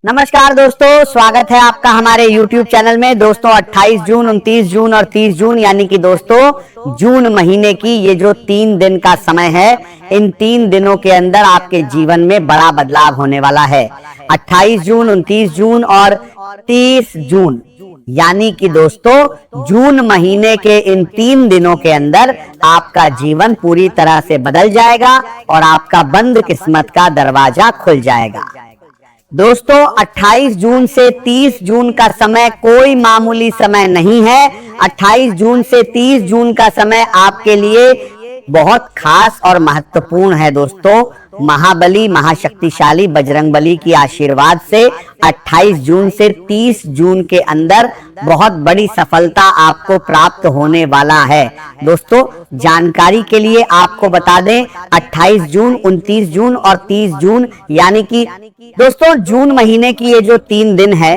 नमस्कार दोस्तों, स्वागत है आपका हमारे YouTube चैनल में। दोस्तों 28 जून, 29 जून और 30 जून यानी कि दोस्तों जून महीने की ये जो 3 दिन का समय है, इन 3 दिनों के अंदर आपके जीवन में बड़ा बदलाव होने वाला है। 28 जून, 29 जून और 30 जून यानी कि दोस्तों जून महीने के इन 3 दिनों के अंदर आपका जीवन पूरी तरह से बदल जाएगा और आपका बंद किस्मत का दरवाजा खुल जाएगा। दोस्तों 28 जून से 30 जून का समय कोई मामूली समय नहीं है। 28 जून से 30 जून का समय आपके लिए बहुत खास और महत्वपूर्ण है। दोस्तों महाबली महाशक्तिशाली बजरंगबली की आशीर्वाद से 28 जून से 30 जून के अंदर बहुत बड़ी सफलता आपको प्राप्त होने वाला है। दोस्तों जानकारी के लिए आपको बता दें, 28 जून, 29 जून और 30 जून यानी कि दोस्तों जून महीने की ये जो 3 दिन है,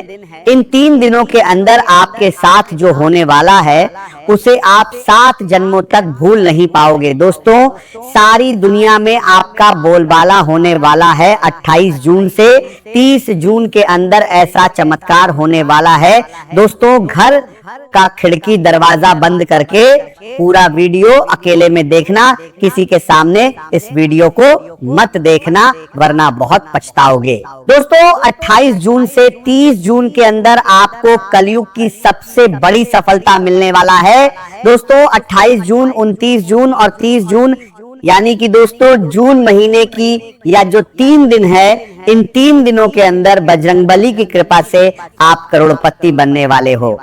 इन 3 दिनों के अंदर आपके साथ जो होने वाला है उसे आप 7 जन्मों तक भूल नहीं पाओगे। दोस्तों सारी दुनिया में आपका बोलबाला होने वाला है। 28 जून से 30 जून के अंदर ऐसा चमत्कार होने वाला है। दोस्तों घर का खिड़की दरवाजा बंद करके पूरा वीडियो अकेले में देखना, किसी के सामने इस वीडियो को मत देखना वरना बहुत पछताओगे। दोस्तों 28 जून से 30 जून के अंदर आपको कलयुग की सबसे बड़ी सफलता मिलने वाला है। दोस्तों 28 जून, 29 जून और 30 जून यानी कि दोस्तों जून महीने की या जो 3 दिन है, इन 3 दिनों के अंदर बजरंगबली की कृपा से आप करोड़पति बनने वाले हो।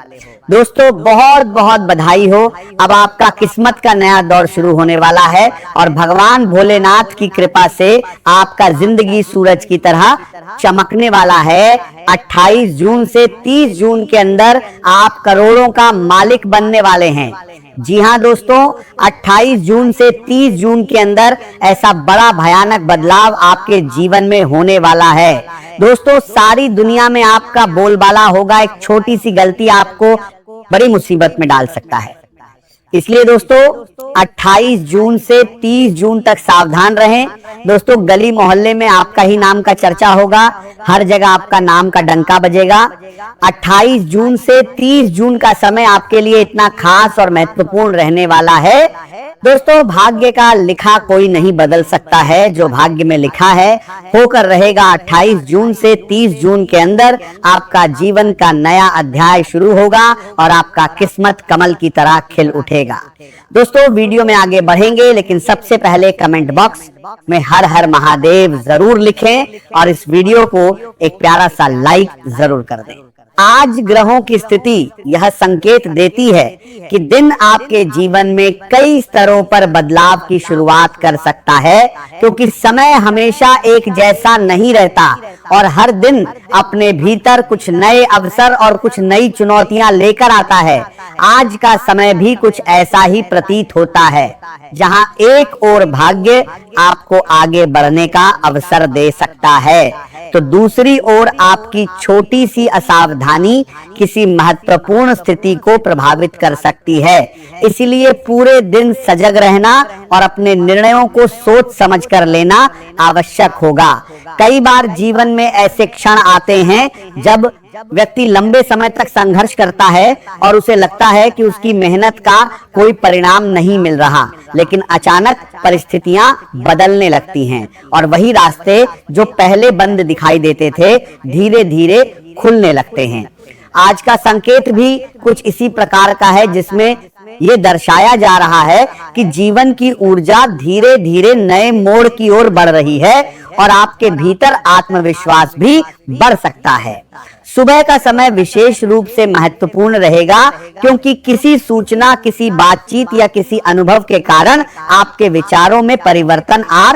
दोस्तों बहुत बहुत बधाई हो। अब आपका किस्मत का नया दौर शुरू होने वाला है और भगवान भोलेनाथ की कृपा से आपका जिंदगी सूरज की तरह चमकने वाला है। 28 जून से 30 जून के अंदर आप करोड़ों का मालिक बनने वाले हैं। जी हाँ दोस्तों, 28 जून से 30 जून के अंदर ऐसा बड़ा भयानक बदलाव आपके जीवन में होने वाला है। दोस्तों सारी दुनिया में आपका बोलबाला होगा। एक छोटी सी गलती आपको बड़ी मुसीबत में डाल सकता है। इसलिए दोस्तों 28 जून से 30 जून तक सावधान रहें। दोस्तों गली मोहल्ले में आपका ही नाम का चर्चा होगा, हर जगह आपका नाम का डंका बजेगा। 28 जून से 30 जून का समय आपके लिए इतना खास और महत्वपूर्ण रहने वाला है। दोस्तों भाग्य का लिखा कोई नहीं बदल सकता है, जो भाग्य में लिखा है होकर रहेगा। 28 जून से 30 जून के अंदर आपका जीवन का नया अध्याय शुरू होगा और आपका किस्मत कमल की तरह खिल उठेगा। दोस्तों वीडियो में आगे बढ़ेंगे, लेकिन सबसे पहले कमेंट बॉक्स में हर हर महादेव जरूर लिखें और इस वीडियो को एक प्यारा सा लाइक जरूर कर दें। आज ग्रहों की स्थिति यह संकेत देती है कि दिन आपके जीवन में कई स्तरों पर बदलाव की शुरुआत कर सकता है, क्योंकि समय हमेशा एक जैसा नहीं रहता और हर दिन अपने भीतर कुछ नए अवसर और कुछ नई चुनौतियां लेकर आता है। आज का समय भी कुछ ऐसा ही प्रतीत होता है, जहां एक और भाग्य आपको आगे बढ़ने का अवसर दे सकता है, तो दूसरी ओर आपकी छोटी सी असावधानी किसी महत्वपूर्ण स्थिति को प्रभावित कर सकती है। इसलिए पूरे दिन सजग रहना और अपने निर्णयों को सोच समझ कर लेना आवश्यक होगा। कई बार जीवन में ऐसे क्षण आते हैं जब व्यक्ति लंबे समय तक संघर्ष करता है और उसे लगता है कि उसकी मेहनत का कोई परिणाम नहीं मिल रहा, लेकिन अचानक परिस्थितियां बदलने लगती हैं और वही रास्ते जो पहले बंद दिखाई देते थे धीरे धीरे खुलने लगते हैं। आज का संकेत भी कुछ इसी प्रकार का है, जिसमें ये दर्शाया जा रहा है कि जीवन की ऊर्जा धीरे धीरे नए मोड़ की ओर बढ़ रही है और आपके भीतर आत्मविश्वास भी बढ़ सकता है। सुबह का समय विशेष रूप से महत्वपूर्ण रहेगा, क्योंकि किसी सूचना, किसी बातचीत या किसी अनुभव के कारण आपके विचारों में परिवर्तन आ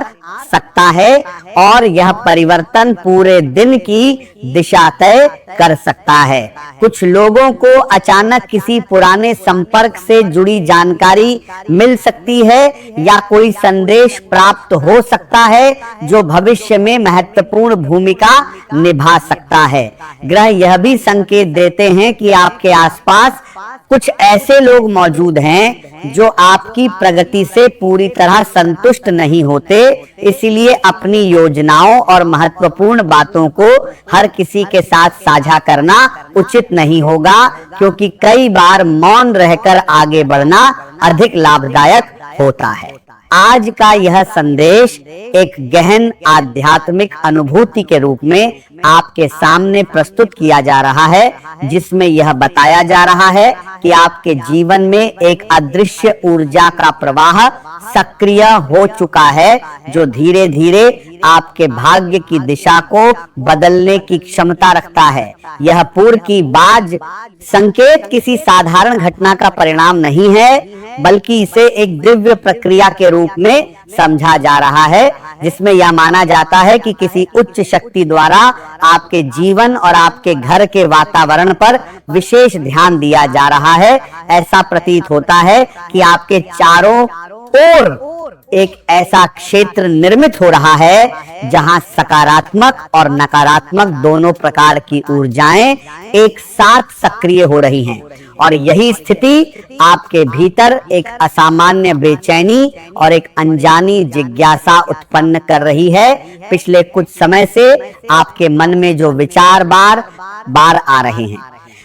सकता है और यह परिवर्तन पूरे दिन की दिशा तय कर सकता है। कुछ लोगों को अचानक किसी पुराने संपर्क से जुड़ी जानकारी मिल सकती है या कोई संदेश प्राप्त हो सकता है जो भविष्य में महत्वपूर्ण भूमिका निभा सकता है। ग्रह यह भी संकेत देते हैं कि आपके आसपास कुछ ऐसे लोग मौजूद हैं जो आपकी प्रगति से पूरी तरह संतुष्ट नहीं होते। इसलिए अपनी योजनाओं और महत्वपूर्ण बातों को हर किसी के साथ साझा करना उचित नहीं होगा, क्योंकि कई बार मौन रहकर आगे बढ़ना अधिक लाभदायक होता है। आज का यह संदेश एक गहन आध्यात्मिक अनुभूति के रूप में आपके सामने प्रस्तुत किया जा रहा है, जिसमें यह बताया जा रहा है कि आपके जीवन में एक अदृश्य ऊर्जा का प्रवाह सक्रिय हो चुका है, जो धीरे धीरे आपके भाग्य की दिशा को बदलने की क्षमता रखता है। यह पूर्व की बाज संकेत किसी साधारण घटना का परिणाम नहीं है, बल्कि इसे एक दिव्य प्रक्रिया के रूप में समझा जा रहा है, जिसमें यह माना जाता है कि किसी उच्च शक्ति द्वारा आपके जीवन और आपके घर के वातावरण पर विशेष ध्यान दिया जा रहा है। ऐसा प्रतीत होता है कि आपके चारों ओर एक ऐसा क्षेत्र निर्मित हो रहा है जहां सकारात्मक और नकारात्मक दोनों प्रकार की ऊर्जाएं एक साथ सक्रिय हो रही हैं, और यही स्थिति आपके भीतर एक असामान्य बेचैनी और एक अनजानी जिज्ञासा उत्पन्न कर रही है। पिछले कुछ समय से आपके मन में जो विचार बार बार आ रहे हैं,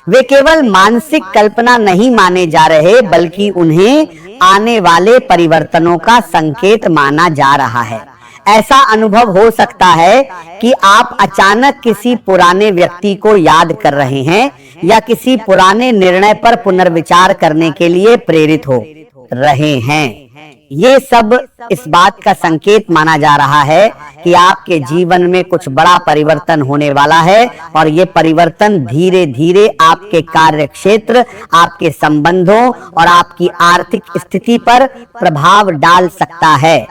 वे केवल मानसिक कल्पना नहीं माने जा रहे, बल्कि उन्हें आने वाले परिवर्तनों का संकेत माना जा रहा है। ऐसा अनुभव हो सकता है कि आप अचानक किसी पुराने व्यक्ति को याद कर रहे हैं या किसी पुराने निर्णय पर पुनर्विचार करने के लिए प्रेरित हो रहे हैं। ये सब इस बात का संकेत माना जा रहा है कि आपके जीवन में कुछ बड़ा परिवर्तन होने वाला है, और ये परिवर्तन धीरे धीरे आपके कार्य क्षेत्र, आपके संबंधों और आपकी आर्थिक स्थिति पर प्रभाव डाल सकता है।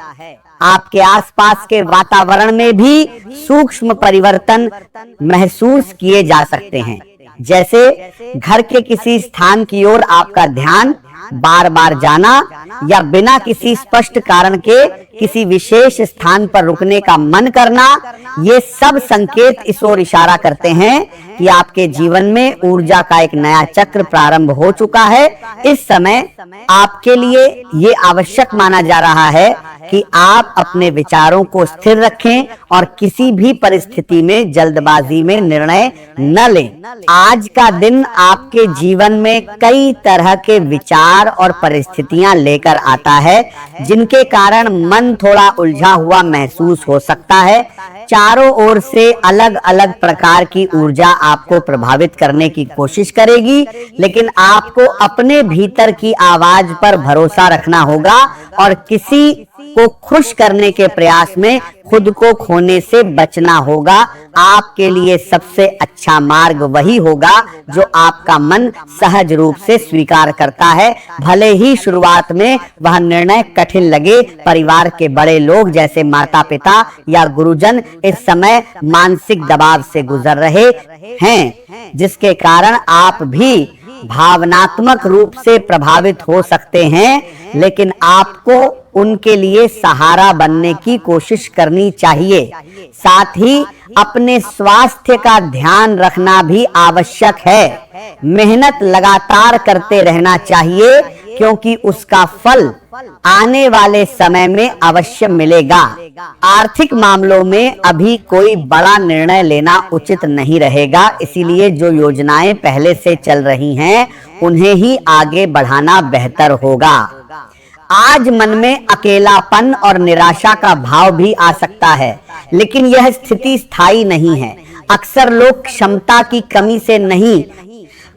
आपके आसपास के वातावरण में भी सूक्ष्म परिवर्तन महसूस किए जा सकते हैं, जैसे घर के किसी स्थान की ओर आपका ध्यान बार बार जाना या बिना किसी स्पष्ट कारण के किसी विशेष स्थान पर रुकने का मन करना। ये सब संकेत इस ओर इशारा करते हैं कि आपके जीवन में ऊर्जा का एक नया चक्र प्रारंभ हो चुका है। इस समय आपके लिए ये आवश्यक माना जा रहा है कि आप अपने विचारों को स्थिर रखें और किसी भी परिस्थिति में जल्दबाजी में निर्णय न लें। आज का दिन आपके जीवन में कई तरह के विचार और परिस्थितियां लेकर आता है, जिनके कारण मन थोड़ा उलझा हुआ महसूस हो सकता है। चारों ओर से अलग अलग प्रकार की ऊर्जा आपको प्रभावित करने की कोशिश करेगी, लेकिन आपको अपने भीतर की आवाज पर भरोसा रखना होगा और किसी को खुश करने के प्रयास में खुद को खोने से बचना होगा। आपके लिए सबसे अच्छा मार्ग वही होगा जो आपका मन सहज रूप से स्वीकार करता है, भले ही शुरुआत में वह निर्णय कठिन लगे। परिवार के बड़े लोग जैसे माता पिता या गुरुजन इस समय मानसिक दबाव से गुजर रहे हैं, जिसके कारण आप भी भावनात्मक रूप से प्रभावित हो सकते हैं, लेकिन आपको उनके लिए सहारा बनने की कोशिश करनी चाहिए। साथ ही अपने स्वास्थ्य का ध्यान रखना भी आवश्यक है। मेहनत लगातार करते रहना चाहिए, क्योंकि उसका फल आने वाले समय में अवश्य मिलेगा। आर्थिक मामलों में अभी कोई बड़ा निर्णय लेना उचित नहीं रहेगा, इसीलिए जो योजनाएं पहले से चल रही हैं उन्हें ही आगे बढ़ाना बेहतर होगा। आज मन में अकेलापन और निराशा का भाव भी आ सकता है, लेकिन यह स्थिति स्थायी नहीं है। अक्सर लोग क्षमता की कमी से नहीं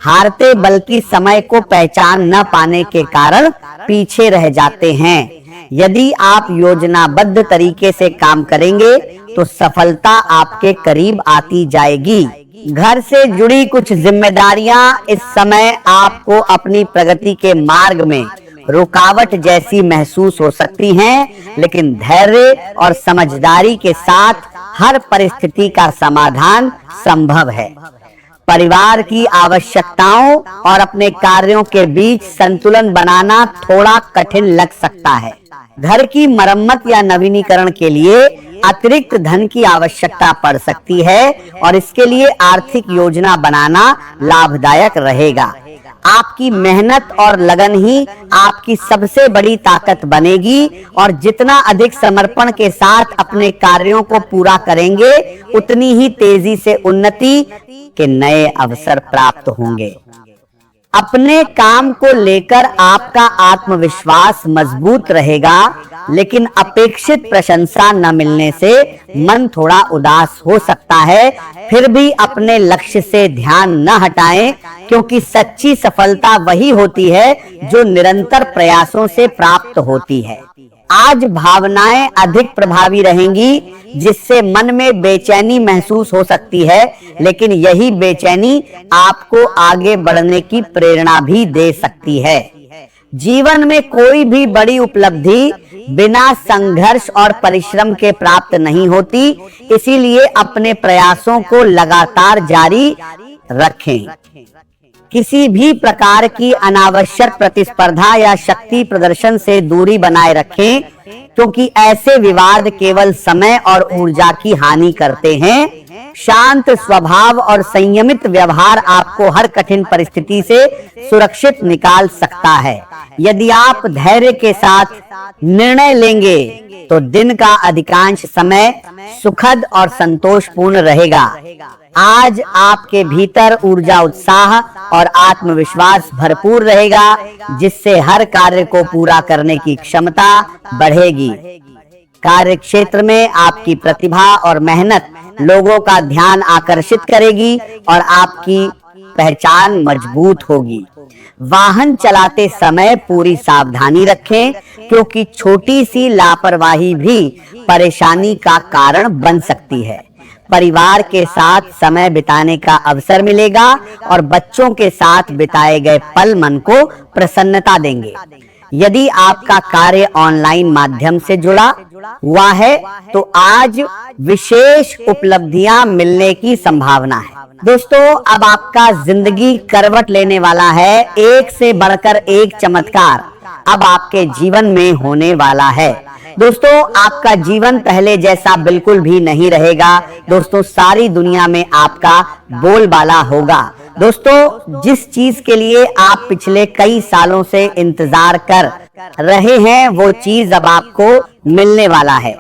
हारते, बल्कि समय को पहचान न पाने के कारण पीछे रह जाते हैं। यदि आप योजनाबद्ध तरीके से काम करेंगे तो सफलता आपके करीब आती जाएगी। घर से जुड़ी कुछ जिम्मेदारियां इस समय आपको अपनी प्रगति के मार्ग में रुकावट जैसी महसूस हो सकती हैं, लेकिन धैर्य और समझदारी के साथ हर परिस्थिति का समाधान संभव है। परिवार की आवश्यकताओं और अपने कार्यों के बीच संतुलन बनाना थोड़ा कठिन लग सकता है। घर की मरम्मत या नवीनीकरण के लिए अतिरिक्त धन की आवश्यकता पड़ सकती है और इसके लिए आर्थिक योजना बनाना लाभदायक रहेगा। आपकी मेहनत और लगन ही आपकी सबसे बड़ी ताकत बनेगी और जितना अधिक समर्पण के साथ अपने कार्यों को पूरा करेंगे, उतनी ही तेजी से उन्नति के नए अवसर प्राप्त होंगे। अपने काम को लेकर आपका आत्मविश्वास मजबूत रहेगा, लेकिन अपेक्षित प्रशंसा न मिलने से मन थोड़ा उदास हो सकता है। फिर भी अपने लक्ष्य से ध्यान न हटाएं, क्योंकि सच्ची सफलता वही होती है जो निरंतर प्रयासों से प्राप्त होती है। आज भावनाएं अधिक प्रभावी रहेंगी, जिससे मन में बेचैनी महसूस हो सकती है, लेकिन यही बेचैनी आपको आगे बढ़ने की प्रेरणा भी दे सकती है। जीवन में कोई भी बड़ी उपलब्धि बिना संघर्ष और परिश्रम के प्राप्त नहीं होती, इसीलिए अपने प्रयासों को लगातार जारी रखें। किसी भी प्रकार की अनावश्यक प्रतिस्पर्धा या शक्ति प्रदर्शन से दूरी बनाए रखें, क्योंकि ऐसे विवाद केवल समय और ऊर्जा की हानि करते हैं। शांत स्वभाव और संयमित व्यवहार आपको हर कठिन परिस्थिति से सुरक्षित निकाल सकता है। यदि आप धैर्य के साथ निर्णय लेंगे तो दिन का अधिकांश समय सुखद और संतोषपूर्ण रहेगा। आज आपके भीतर ऊर्जा, उत्साह और आत्मविश्वास भरपूर रहेगा, जिससे हर कार्य को पूरा करने की क्षमता बढ़ेगी। कार्य क्षेत्र में आपकी प्रतिभा और मेहनत लोगों का ध्यान आकर्षित करेगी और आपकी पहचान मजबूत होगी। वाहन चलाते समय पूरी सावधानी रखें, क्योंकि छोटी सी लापरवाही भी परेशानी का कारण बन सकती है। परिवार के साथ समय बिताने का अवसर मिलेगा और बच्चों के साथ बिताए गए पल मन को प्रसन्नता देंगे। यदि आपका कार्य ऑनलाइन माध्यम से जुड़ा हुआ है, तो आज विशेष उपलब्धियां मिलने की संभावना है। दोस्तों, अब आपका जिंदगी करवट लेने वाला है। एक से बढ़कर एक चमत्कार अब आपके जीवन में होने वाला है। दोस्तों, आपका जीवन पहले जैसा बिल्कुल भी नहीं रहेगा। दोस्तों, सारी दुनिया में आपका बोलबाला होगा। दोस्तों, जिस चीज के लिए आप पिछले कई सालों से इंतजार कर रहे हैं, वो चीज अब आपको मिलने वाला है।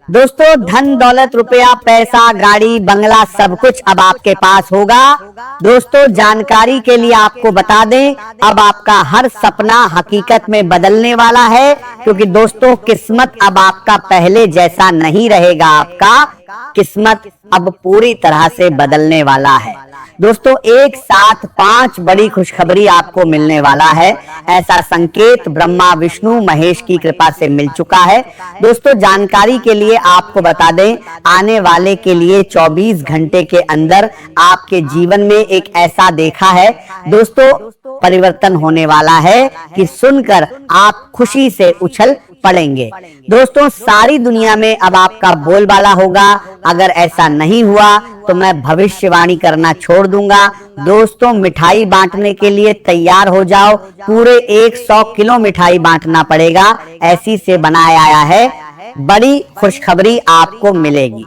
दोस्तों, धन दौलत, रुपया, पैसा, गाड़ी, बंगला सब कुछ अब आपके पास होगा। दोस्तों, जानकारी के लिए आपको बता दें, अब आपका हर सपना हकीकत में बदलने वाला है, क्योंकि दोस्तों, किस्मत अब आपका पहले जैसा नहीं रहेगा। आपका किस्मत अब पूरी तरह से बदलने वाला है। दोस्तों, एक साथ 5 बड़ी खुशखबरी आपको मिलने वाला है। ऐसा संकेत ब्रह्मा, विष्णु, महेश की कृपा से मिल चुका है। दोस्तों, जानकारी के लिए आपको बता दें, आने वाले के लिए 24 घंटे के अंदर आपके जीवन में एक ऐसा देखा है दोस्तों परिवर्तन होने वाला है कि सुनकर आप खुशी से उछल पड़ेंगे। दोस्तों, सारी दुनिया में अब आपका बोलबाला होगा। अगर ऐसा नहीं हुआ तो मैं भविष्यवाणी करना छोड़ दूंगा। दोस्तों, मिठाई बांटने के लिए तैयार हो जाओ। पूरे 100 किलो मिठाई बांटना पड़ेगा। ऐसी से बनाया आया है, बड़ी खुशखबरी आपको मिलेगी।